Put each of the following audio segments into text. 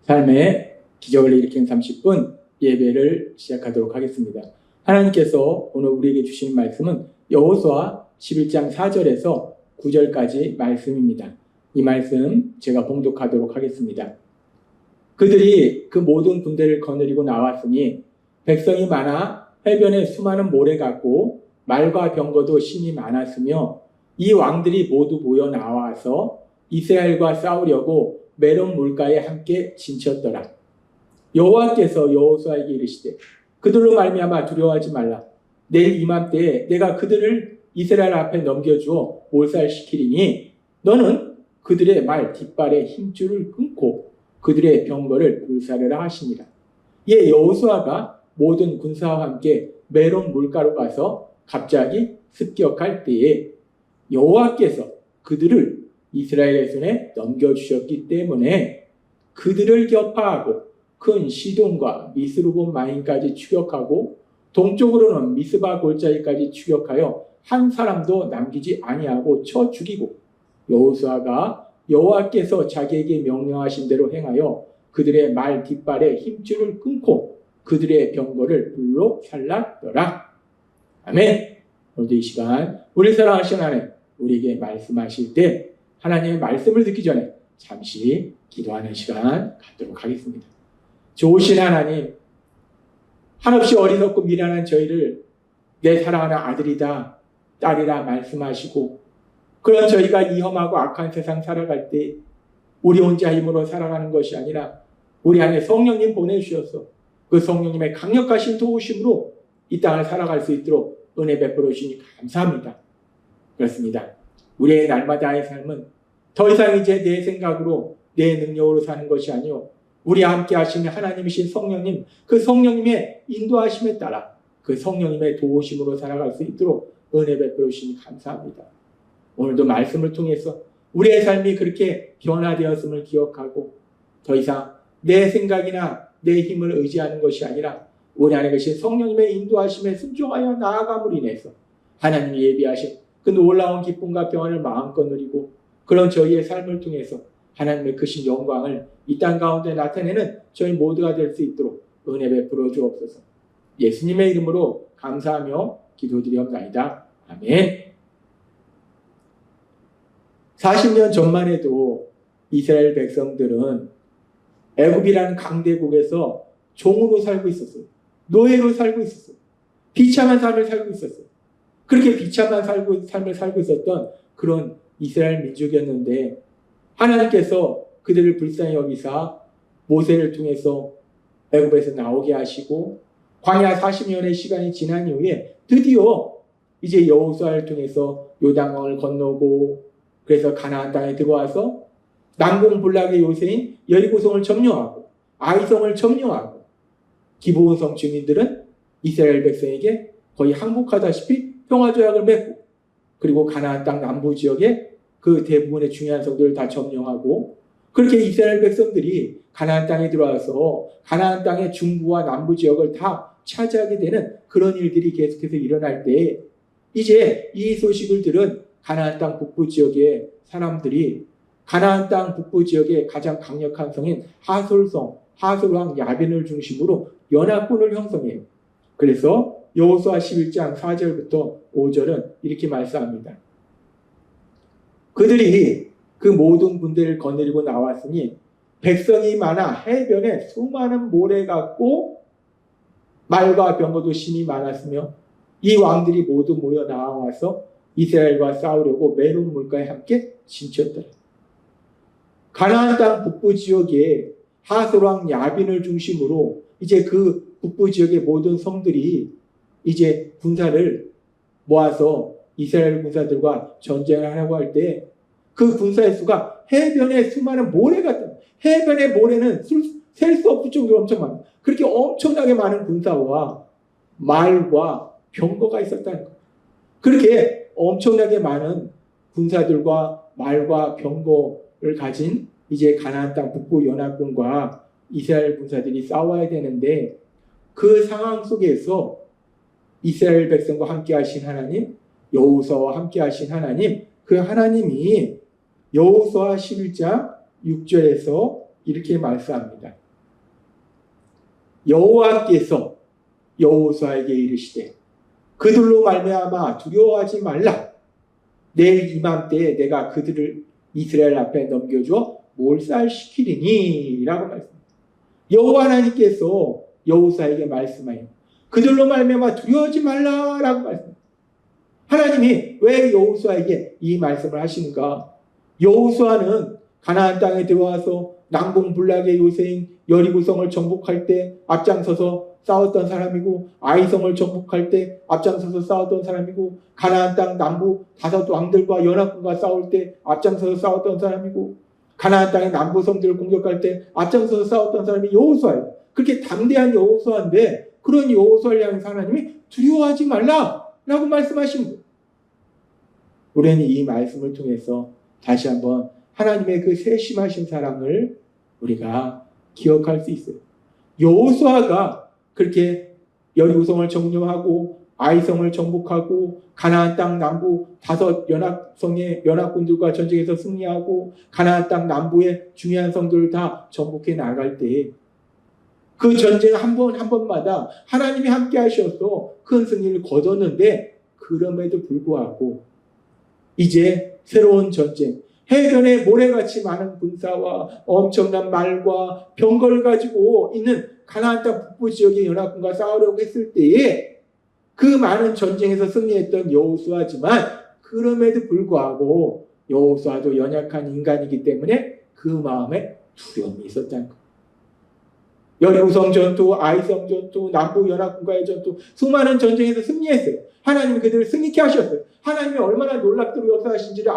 삶의 기적을 일으키는 30분 예배를 시작하도록 하겠습니다. 하나님께서 오늘 우리에게 주신 말씀은 여호수아 11장 4절에서 9절까지 말씀입니다. 이 말씀 제가 봉독하도록 하겠습니다. 그들이 그 모든 군대를 거느리고 나왔으니 백성이 많아 해변에 수많은 모래 같고 말과 병거도 심히 많았으며 이 왕들이 모두 모여 나와서 이스라엘과 싸우려고 메론 물가에 함께 진쳤더라. 여호와께서 여호수아에게 이르시되 그들로 말미암아 두려워하지 말라. 내일 이맘때에 내가 그들을 이스라엘 앞에 넘겨주어 몰살시키리니 너는 그들의 말 뒷발에 힘줄을 끊고 그들의 병거를 불사르라 하시니라. 이에 여호수아가 모든 군사와 함께 메론 물가로 가서 갑자기 습격할 때에 여호와께서 그들을 이스라엘의 손에 넘겨주셨기 때문에 그들을 격파하고 큰 시돈과 미스루본 마인까지 추격하고 동쪽으로는 미스바 골짜기까지 추격하여 한 사람도 남기지 아니하고 쳐 죽이고 여호수아가 여호와께서 자기에게 명령하신 대로 행하여 그들의 말 뒷발에 힘줄을 끊고 그들의 병거를 불로 살랐더라. 아멘. 오늘도 이 시간 우리 사랑하시는 하나님 우리에게 말씀하실 때 하나님의 말씀을 듣기 전에 잠시 기도하는 시간 갖도록 하겠습니다. 좋으신 하나님, 한없이 어리석고 미련한 저희를 내 사랑하는 아들이다, 딸이라 말씀하시고 그런 저희가 이 험하고 악한 세상 살아갈 때 우리 혼자 힘으로 살아가는 것이 아니라 우리 안에 성령님 보내주셔서 그 성령님의 강력하신 도우심으로 이 땅을 살아갈 수 있도록 은혜 베풀어 주시니 감사합니다. 그렇습니다. 우리의 날마다의 삶은 더 이상 이제 내 생각으로 내 능력으로 사는 것이 아니요 우리 함께 하시는 하나님이신 성령님, 그 성령님의 인도하심에 따라 그 성령님의 도우심으로 살아갈 수 있도록 은혜 베풀어 주시니 감사합니다. 오늘도 말씀을 통해서 우리의 삶이 그렇게 변화되었음을 기억하고 더 이상 내 생각이나 내 힘을 의지하는 것이 아니라 우리 안에 계신 성령님의 인도하심에 순종하여 나아감으로 인해서 하나님이 예비하신 그 놀라운 기쁨과 평안을 마음껏 누리고 그런 저희의 삶을 통해서 하나님의 크신 영광을 이 땅 가운데 나타내는 저희 모두가 될 수 있도록 은혜 베풀어 주옵소서. 예수님의 이름으로 감사하며 기도드리옵나이다. 아멘. 40년 전만 해도 이스라엘 백성들은 애굽이라는 강대국에서 종으로 살고 있었어요. 노예로 살고 있었어요. 비참한 삶을 살고 있었어요. 그렇게 비참한 삶을 살고 있었던 그런 이스라엘 민족이었는데 하나님께서 그들을 불쌍히 여기사 모세를 통해서 애굽에서 나오게 하시고 광야 40년의 시간이 지난 이후에 드디어 이제 여호수아를 통해서 요단강을 건너고 그래서 가나안 땅에 들어와서 난공불락의 요새인 여리고성을 점령하고 아이성을 점령하고 기브온성 주민들은 이스라엘 백성에게 거의 항복하다시피 평화조약을 맺고 그리고 가나안 땅 남부 지역에 그 대부분의 중요한 성들을 다 점령하고 그렇게 이스라엘 백성들이 가나안 땅에 들어와서 가나안 땅의 중부와 남부 지역을 다 차지하게 되는 그런 일들이 계속해서 일어날 때 이제 이 소식을 들은 가나안 땅 북부 지역의 사람들이 가나안 땅 북부 지역의 가장 강력한 성인 하솔왕 야빈을 중심으로 연합군을 형성해요. 그래서 여호수아 11장 4절부터 5절은 이렇게 말씀합니다. 그들이 그 모든 군대를 거느리고 나왔으니 백성이 많아 해변에 수많은 모래 같고 말과 병거도 심히 많았으며 이 왕들이 모두 모여 나와서 이스라엘과 싸우려고 메론 물가에 함께 진쳤더라. 가나안 땅 북부 지역에 하솔왕 야빈을 중심으로 이제 그 북부 지역의 모든 성들이 이제 군사를 모아서 이스라엘 군사들과 전쟁을 하려고 할 때 그 군사의 수가 해변에 수많은 모래 같은 해변의 모래는 셀 수 없을 정도로 엄청 많아요. 그렇게 엄청나게 많은 군사와 말과 병거가 있었다는 거예요. 그렇게 엄청나게 많은 군사들과 말과 병거를 가진 이제 가나안 땅 북부 연합군과 이스라엘 군사들이 싸워야 되는데 그 상황 속에서 이스라엘 백성과 함께 하신 하나님, 여호수아와 함께 하신 하나님, 그 하나님이 여호수아 11장 6절에서 이렇게 말씀합니다. 여호와께서 여호수아에게 이르시되 그들로 말미암아 두려워하지 말라. 내일 이맘때에 내가 그들을 이스라엘 앞에 넘겨주어 몰살시키리니 라고 말씀합니다. 여호와 하나님께서 여호수아에게 말씀하여 그들로 말미암아 두려워하지 말라라고 말씀합니다. 하나님이 왜 여호수아에게 이 말씀을 하시는가? 여호수아는 가나안 땅에 들어와서 난공불락의 요새인 여리고성을 정복할 때 앞장서서 싸웠던 사람이고, 아이성을 정복할 때 앞장서서 싸웠던 사람이고, 가나안 땅 남부 5 왕들과 연합군과 싸울 때 앞장서서 싸웠던 사람이고, 가나안 땅의 남부 성들을 공격할 때 앞장서서 싸웠던 사람이 여호수아예요. 그렇게 담대한 여호수아인데 그런 여호수아를 향해서 하나님이 두려워하지 말라라고 말씀하시는 거예요. 우리는 이 말씀을 통해서 다시 한번 하나님의 그 세심하신 사랑을 우리가 기억할 수 있어요. 여호수아가 그렇게 여리고성을 점령하고 아이성을 정복하고 가나안 땅 남부 5 연합성의 연합군들과 전쟁에서 승리하고 가나안 땅 남부의 중요한 성들을 다 정복해 나갈 때 그 전쟁 한 번마다 하나님이 함께 하셔서 큰 승리를 거뒀는데, 그럼에도 불구하고 이제 새로운 전쟁, 해변에 모래같이 많은 군사와 엄청난 말과 병거를 가지고 있는 가나안 땅 북부 지역의 연합군과 싸우려고 했을 때에 그 많은 전쟁에서 승리했던 여호수아지만, 그럼에도 불구하고 여호수아도 연약한 인간이기 때문에 그 마음에 두려움이 있었다는 거예요. 여리고성 전투, 아이성 전투, 남부 연합군과의 전투, 수많은 전쟁에서 승리했어요. 하나님이 그들을 승리케 하셨어요. 하나님이 얼마나 놀랍도록 역사하신지를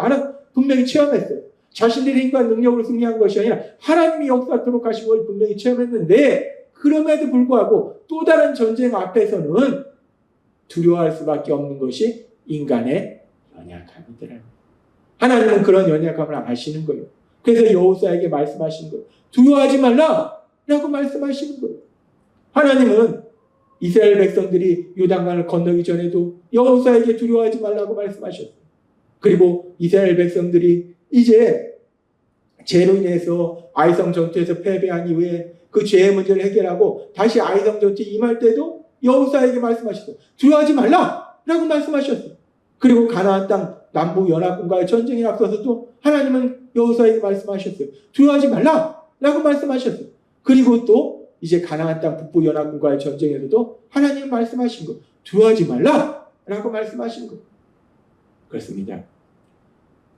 분명히 체험했어요. 자신들의 힘과 능력으로 승리한 것이 아니라 하나님이 역사하도록 하신 걸 분명히 체험했는데, 그럼에도 불구하고 또 다른 전쟁 앞에서는 두려워할 수밖에 없는 것이 인간의 연약함이더라고요. 하나님은 그런 연약함을 아시는 거예요. 그래서 여호수아에게 말씀하시는 거예요. 두려워하지 말라 라고 말씀하시는 거예요. 하나님은 이스라엘 백성들이 요단강을 건너기 전에도 여호수아에게 두려워하지 말라고 말씀하셨어요. 그리고 이스라엘 백성들이 이제 죄로 인해서 아이성 전투에서 패배한 이후에 그 죄의 문제를 해결하고 다시 아이성 전투에 임할 때도 여호수아에게 말씀하셨어요. 두려워하지 말라 라고 말씀하셨어요. 그리고 가나안 땅 남부 연합군과의 전쟁에 앞서서도 하나님은 여호수아에게 말씀하셨어요. 두려워하지 말라 라고 말씀하셨어요. 그리고 또 이제 가나안 땅 북부 연합군과의 전쟁에서도 하나님 말씀하신 거, 두려워하지 말라 라고 말씀하신 거. 그렇습니다.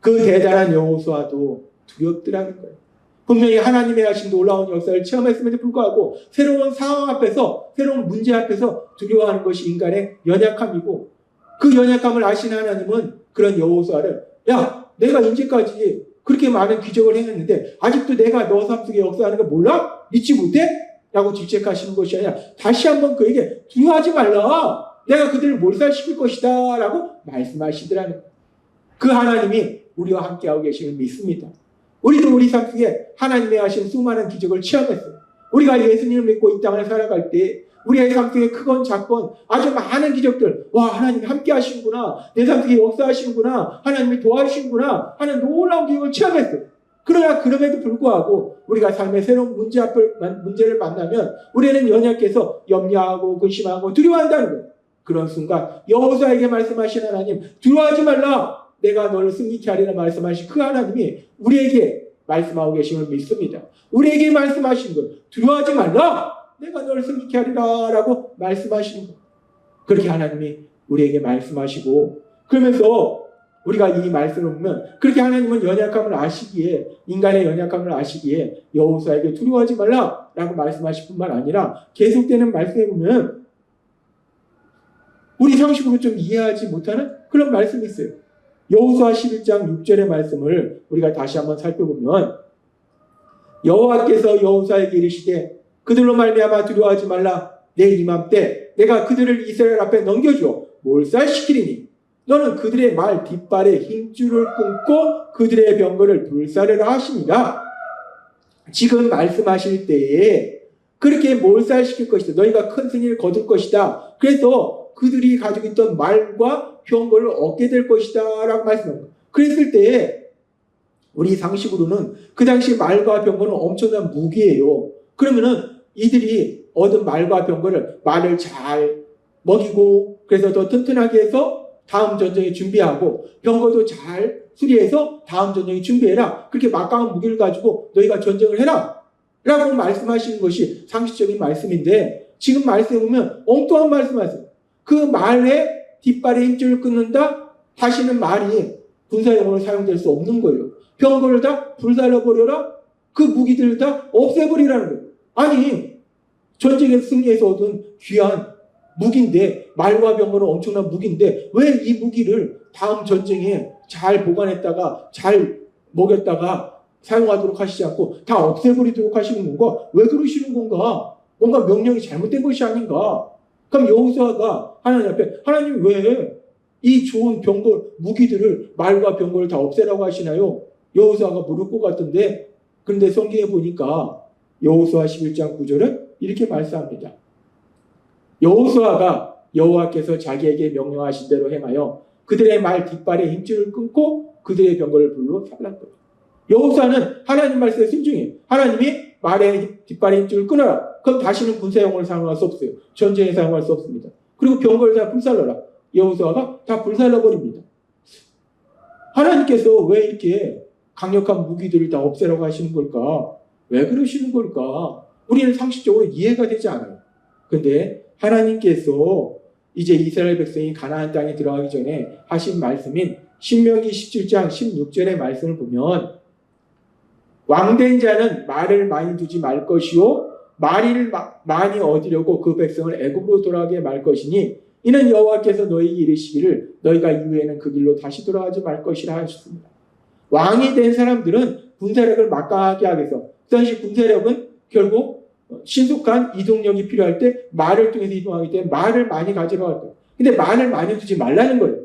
그 대단한 여호수아도 두렵더라는 거예요. 분명히 하나님의 하신 놀라운 역사를 체험했음에도 불구하고 새로운 상황 앞에서, 새로운 문제 앞에서 두려워하는 것이 인간의 연약함이고, 그 연약함을 아시는 하나님은 그런 여호수아를, 야, 내가 이제까지 그렇게 많은 기적을 행했는데 아직도 내가 너 삶 속에 역사하는 거 몰라? 믿지 못해? 라고 질책하시는 것이 아니라 다시 한번 그에게 두려워하지 말라, 내가 그들을 몰살시킬 것이다 라고 말씀하시더라는 거예요. 그 하나님이 우리와 함께하고 계시는 믿습니다. 우리도 우리 삶 속에 하나님이 하신 수많은 기적을 체험했어요. 우리가 예수님을 믿고 이 땅을 살아갈 때 우리의 삶 속에 크건 작건 아주 많은 기적들, 와, 하나님이 함께 하시는구나, 내 삶 속에 역사하시는구나, 하나님이 도와주시는구나 하는 놀라운 기적을 체험했어요. 그러나 그럼에도 불구하고 우리가 삶의 새로운 문제를 만나면 우리는 연약해서 염려하고 근심하고 두려워한다는 거예요. 그런 순간 여호수아에게 말씀하신 하나님, 두려워하지 말라, 내가 너를 승리케 하리라 말씀하신 그 하나님이 우리에게 말씀하고 계심을 믿습니다. 우리에게 말씀하신 것, 두려워하지 말라, 내가 너를 승리케 하리라 라고 말씀하시는 것. 그렇게 하나님이 우리에게 말씀하시고, 그러면서 우리가 이 말씀을 보면 그렇게 하나님은 연약함을 아시기에, 인간의 연약함을 아시기에 여호수아에게 두려워하지 말라 라고 말씀하실 뿐만 아니라 계속되는 말씀에 보면 우리 상식으로 좀 이해하지 못하는 그런 말씀이 있어요. 여호수아 11장 6절의 말씀을 우리가 다시 한번 살펴보면, 여호와께서 여호수아에게 이르시되 그들로 말미암아 두려워하지 말라, 내일 이맘때 내가 그들을 이스라엘 앞에 넘겨주어 몰살시키리니 너는 그들의 말 뒷발에 힘줄을 끊고 그들의 병거를 불사르라 하시니라. 지금 말씀하실 때에 그렇게 몰살시킬 것이다, 너희가 큰 승리를 거둘 것이다, 그래서 그들이 가지고 있던 말과 병거를 얻게 될 것이다 라고 말씀합니다. 그랬을 때에 우리 상식으로는 그 당시 말과 병거는 엄청난 무기예요. 그러면은 이들이 얻은 말과 병거를 말을 잘 먹이고 그래서 더 튼튼하게 해서 다음 전쟁에 준비하고 병거도 잘 수리해서 다음 전쟁에 준비해라. 그렇게 막강한 무기를 가지고 너희가 전쟁을 해라. 라고 말씀하시는 것이 상식적인 말씀인데 지금 말씀해 보면 엉뚱한 말씀하세요. 그 말에 뒷발의 힘줄을 끊는다? 다시는 말이 군사용으로 사용될 수 없는 거예요. 병거를 다 불살라버려라? 그 무기들을 다 없애버리라는 거예요. 아니 전쟁에 승리해서 얻은 귀한 무기인데 말과 병거는 엄청난 무기인데 왜 이 무기를 다음 전쟁에 잘 보관했다가 잘 먹였다가 사용하도록 하시지 않고 다 없애버리도록 하시는 건가? 왜 그러시는 건가? 뭔가 명령이 잘못된 것이 아닌가? 그럼 여호수아가 하나님 앞에 하나님 왜 이 좋은 병거 무기들을 말과 병거를 다 없애라고 하시나요? 여호수아가 물을 것 같은데 그런데 성경에 보니까 여호수아 11장 9절은 이렇게 말씀합니다. 여호수아가 여호와께서 자기에게 명령하신 대로 행하여 그들의 말 뒷발의 힘줄을 끊고 그들의 병거를 불로 살랐더라. 여호수아는 하나님 말씀에 순종해요. 하나님이 말의 뒷발의 힘줄을 끊어라. 그럼 다시는 군사용을 사용할 수 없어요. 전쟁에 사용할 수 없습니다. 그리고 병거를 다 불살라라. 여호수아가 다 불살라버립니다. 하나님께서 왜 이렇게 강력한 무기들을 다 없애라고 하시는 걸까? 왜 그러시는 걸까? 우리는 상식적으로 이해가 되지 않아요. 근데 하나님께서 이제 이스라엘 백성이 가나안 땅에 들어가기 전에 하신 말씀인 신명기 17장 16절의 말씀을 보면 왕된 자는 말을 많이 두지 말 것이요 말을 많이 얻으려고 그 백성을 애굽으로 돌아가게 말 것이니 이는 여호와께서 너희에게 이르시기를 너희가 이후에는 그 길로 다시 돌아가지 말 것이라 하셨습니다. 왕이 된 사람들은 군사력을 막강하게 하기 위해서 그 당시 군사력은 결국 신속한 이동력이 필요할 때 말을 통해서 이동하기 때문에 말을 많이 가지러 갈 거예요. 근데 말을 많이 두지 말라는 거예요.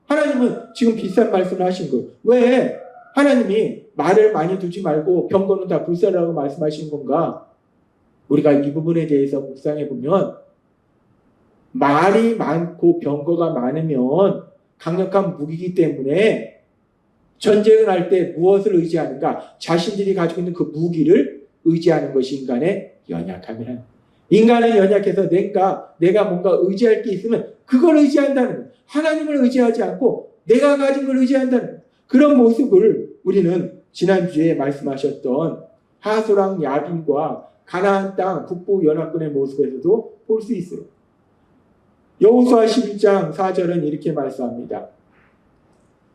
하나님은 지금 비싼 말씀을 하신 거예요. 왜 하나님이 말을 많이 두지 말고 병거는 다 불살라고 말씀하신 건가? 우리가 이 부분에 대해서 묵상해 보면 말이 많고 병거가 많으면 강력한 무기이기 때문에 전쟁을 할 때 무엇을 의지하는가? 자신들이 가지고 있는 그 무기를 의지하는 것이 인간의 연약함이라는 거예요. 인간은 연약해서 내가 뭔가 의지할 게 있으면 그걸 의지한다는 거예요. 하나님을 의지하지 않고 내가 가진 걸 의지한다는 거예요. 그런 모습을 우리는 지난주에 말씀하셨던 하소랑 야빈과 가나안 땅 북부 연합군의 모습에서도 볼 수 있어요. 여호수아 11장 4절은 이렇게 말씀합니다.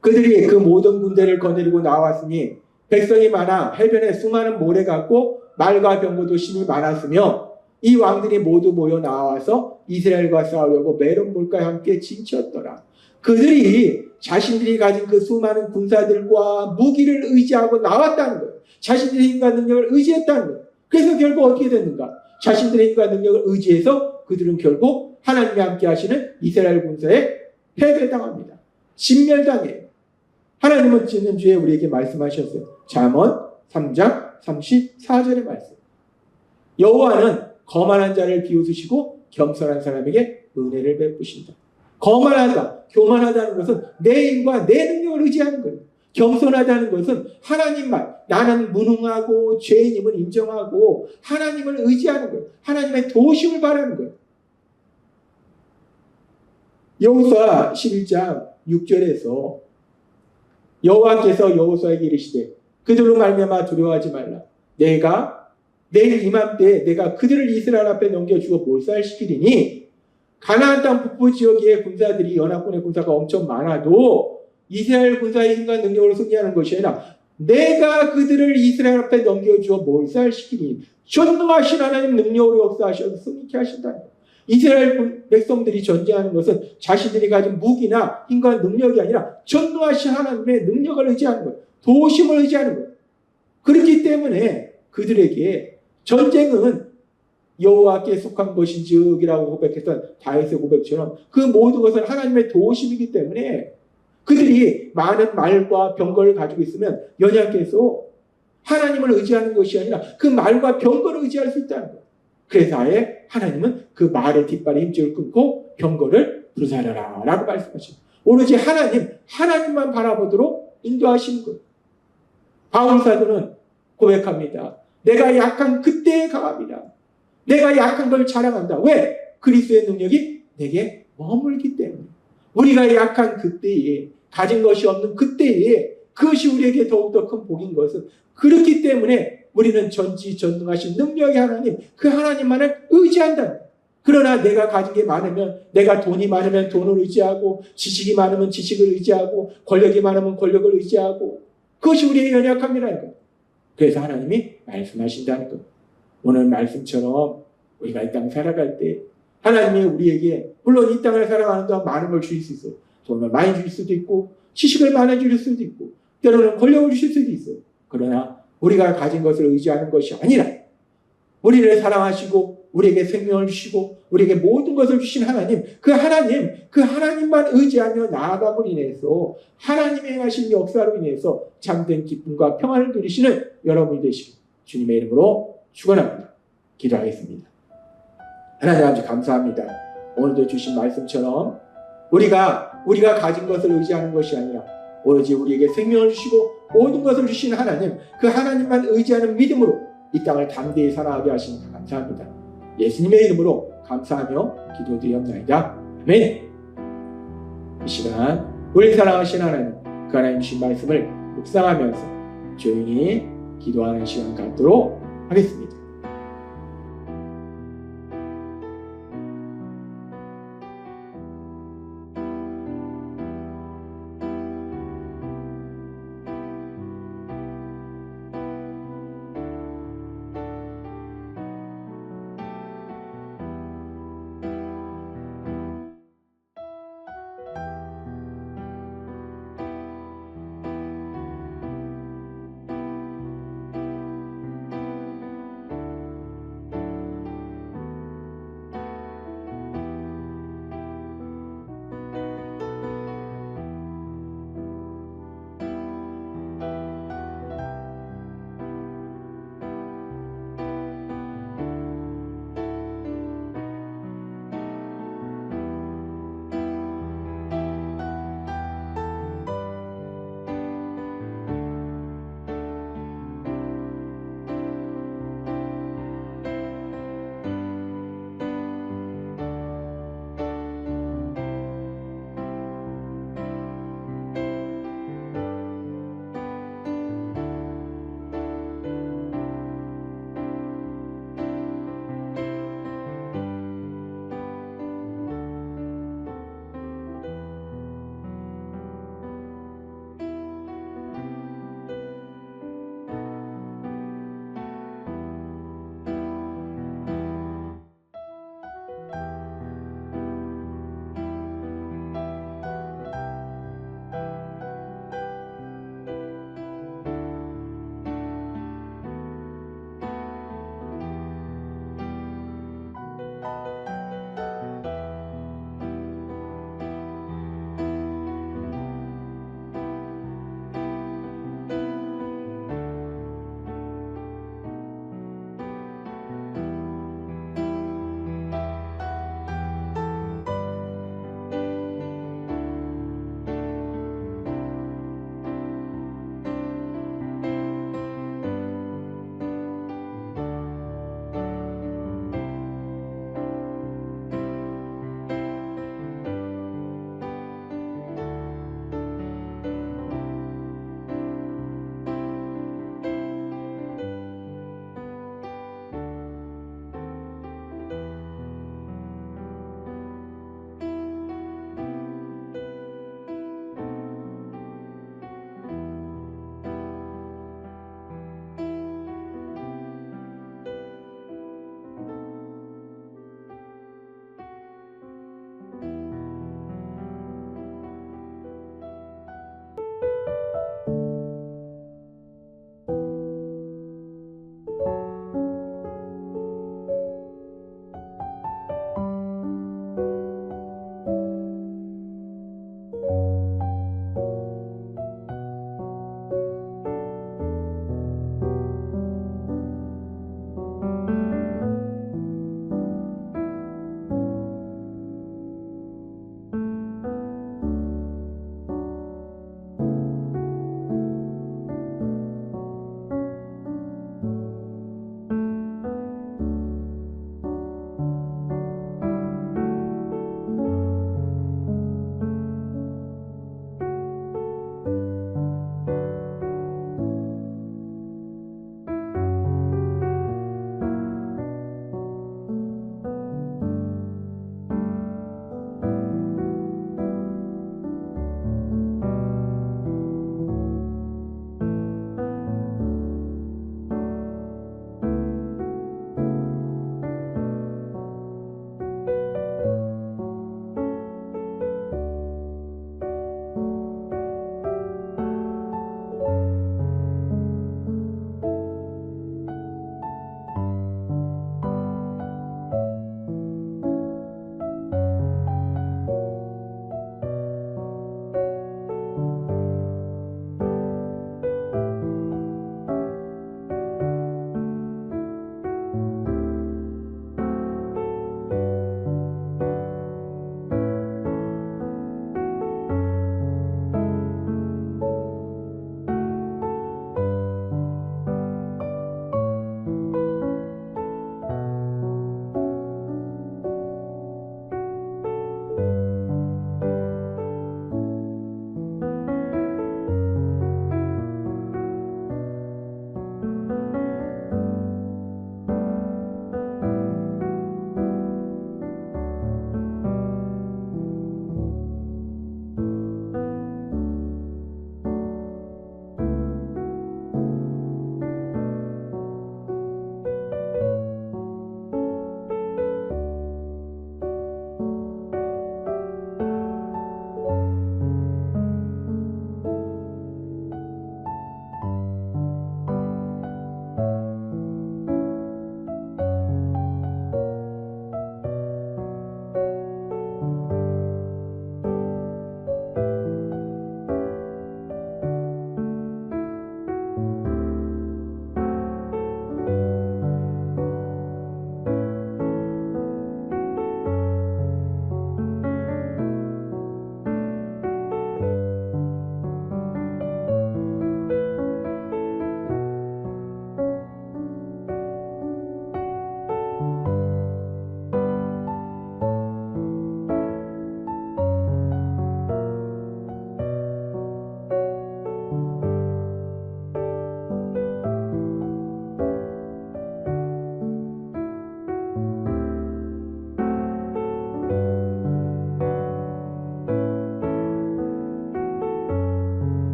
그들이 그 모든 군대를 거느리고 나왔으니 백성이 많아 해변에 수많은 모래 같고 말과 병거도 심히 많았으며 이 왕들이 모두 모여 나와서 이스라엘과 싸우려고 메론 물과 함께 진치었더라. 그들이 자신들이 가진 그 수많은 군사들과 무기를 의지하고 나왔다는 거예요. 자신들의 힘과 능력을 의지했다는 거예요. 그래서 결국 어떻게 됐는가? 자신들의 힘과 능력을 의지해서 그들은 결국 하나님이 함께 하시는 이스라엘 군사에 패배당합니다. 진멸당해요. 하나님은 지난주에 우리에게 말씀하셨어요. 잠언 3장 34절의 말씀. 여호와는 거만한 자를 비웃으시고 겸손한 사람에게 은혜를 베푸신다. 거만하다, 교만하다는 것은 내 힘과 내 능력을 의지하는 거예요. 겸손하다는 것은 하나님만, 나는 무능하고 죄인임을 인정하고 하나님을 의지하는 거예요. 하나님의 도우심을 바라는 거예요. 여호수아 11장 6절에서 여호와께서 여호수아에게 이르시되 그들로 말미암아 두려워하지 말라. 내가 내일 이맘때 내가 그들을 이스라엘 앞에 넘겨주어 몰살시키리니 가나안 땅 북부 지역의 군사들이 연합군의 군사가 엄청 많아도 이스라엘 군사의 힘과 능력으로 승리하는 것이 아니라 내가 그들을 이스라엘 앞에 넘겨주어 몰살시키니 전능하신 하나님 능력으로 역사하셔서 승리케 하신다는 거예요. 이스라엘 백성들이 전쟁하는 것은 자신들이 가진 무기나 힘과 능력이 아니라 전능하신 하나님의 능력을 의지하는 거예요. 도우심을 의지하는 거예요. 그렇기 때문에 그들에게 전쟁은 여호와께 속한 것인지이라고 고백했던 다윗의 고백처럼 그 모든 것은 하나님의 도우심이기 때문에 그들이 많은 말과 병거를 가지고 있으면 연약해서 하나님을 의지하는 것이 아니라 그 말과 병거를 의지할 수 있다는 거예요. 그래서 아예 하나님은 그 말의 뒷발의 힘줄을 끊고 병거를 불살라라 라고 말씀하십니다. 오로지 하나님만 바라보도록 인도하시는 거예요. 바울 사도는 고백합니다. 내가 약한 그때에 강합니다. 내가 약한 걸 자랑한다. 왜? 그리스도의 능력이 내게 머물기 때문에. 우리가 약한 그때에, 가진 것이 없는 그때에 그것이 우리에게 더욱더 큰 복인 것은 그렇기 때문에 우리는 전지전능하신 능력의 하나님, 그 하나님만을 의지한다. 그러나 내가 가진 게 많으면, 내가 돈이 많으면 돈을 의지하고, 지식이 많으면 지식을 의지하고, 권력이 많으면 권력을 의지하고, 그것이 우리의 연약함이라는 거예요. 그래서 하나님이 말씀하신다는 거예요. 오늘 말씀처럼 우리가 이 땅 살아갈 때 하나님이 우리에게, 물론 이 땅을 살아가는 동안 많은 걸 주실 수 있어요. 돈을 많이 주실 수도 있고, 지식을 많이 주실 수도 있고, 때로는 권력을 주실 수도 있어요. 그러나 우리가 가진 것을 의지하는 것이 아니라 우리를 사랑하시고 우리에게 생명을 주시고 우리에게 모든 것을 주신 하나님, 그 하나님만 의지하며 나아감으로 인해서 하나님의 행하신 역사로 인해서 참된 기쁨과 평안을 누리시는 여러분이 되시길 주님의 이름으로 축원합니다. 기도하겠습니다. 하나님 아버지 감사합니다. 오늘도 주신 말씀처럼 우리가 가진 것을 의지하는 것이 아니라 오로지 우리에게 생명을 주시고 모든 것을 주신 하나님, 그 하나님만 의지하는 믿음으로 이 땅을 담대히 살아가게 하시니 감사합니다. 예수님의 이름으로 감사하며 기도드리옵나이다. 아멘. 이 시간 우리 사랑하신 하나님, 그 하나님 주신 말씀을 묵상하면서 조용히 기도하는 시간 갖도록 하겠습니다.